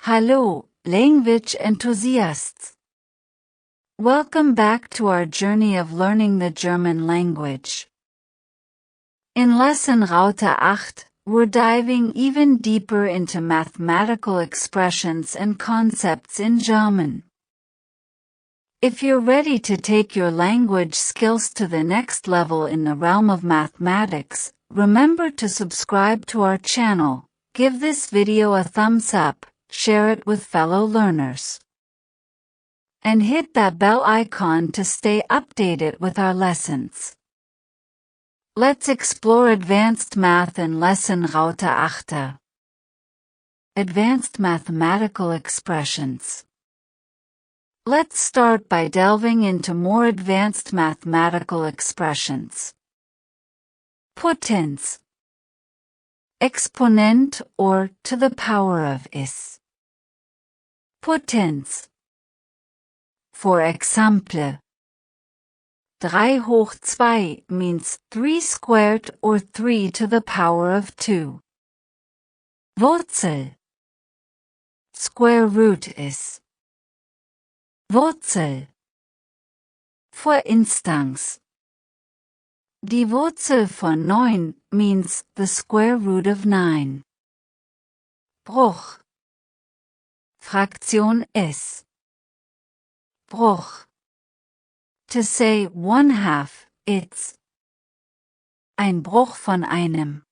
Hallo, language enthusiasts! Welcome back to our journey of learning the German language. In lesson Raute 8, we're diving even deeper into mathematical expressions and concepts in German. If you're ready to take your language skills to the next level in the realm of mathematics, remember to subscribe to our channel, give this video a thumbs up, share it with fellow learners, and hit that bell icon to stay updated with our lessons. Let's explore advanced math in lesson Raute 8. Advanced mathematical expressions. Let's start by delving into more advanced mathematical expressions. Potenz. Exponent or to the power of is. Potenz. For example, 3 hoch 2 means 3 squared or 3 to the power of 2. Wurzel. Square root is. Wurzel. For instance, die Wurzel von 9 means the square root of 9. Bruch. Fraktion S. Bruch. To say 1/2, it's ein Bruch von einem.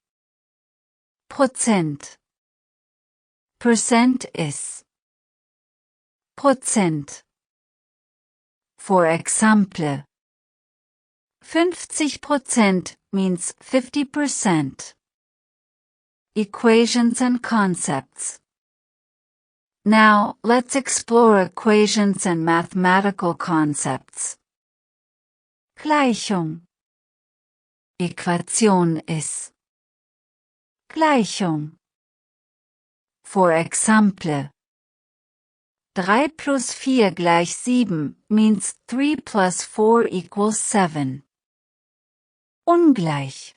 Prozent. Percent is. Prozent. For example, 50% means 50%. Equations and concepts. Now, let's explore equations and mathematical concepts. Gleichung. Equation ist. Gleichung. For example, 3 plus 4 gleich 7 means 3 plus 4 equals 7. Ungleich.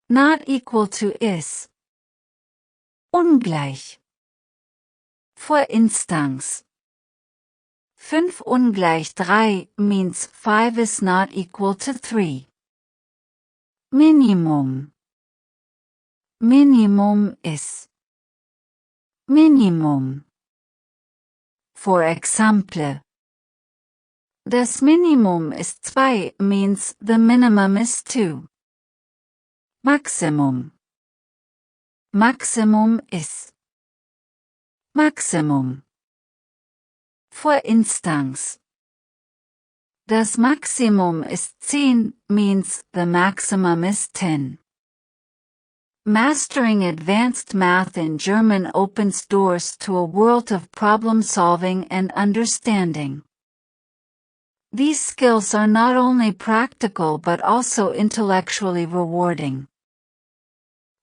Not equal to is. Ungleich. For instance, 5 ungleich 3 means 5 is not equal to 3. Minimum. Minimum is. Minimum. For example, das Minimum ist 2 means the minimum is 2. Maximum. Maximum is. Maximum. For instance, das Maximum ist 10 means the maximum is 10. Mastering advanced math in German opens doors to a world of problem solving and understanding. These skills are not only practical but also intellectually rewarding.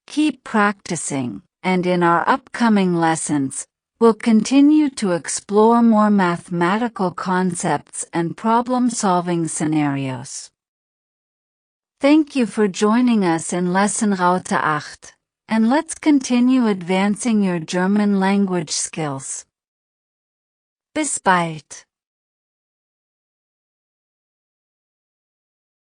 Keep practicing, and in our upcoming lessons, we'll continue to explore more mathematical concepts and problem-solving scenarios. Thank you for joining us in lesson Raute 8, and let's continue advancing your German language skills. Bis bald!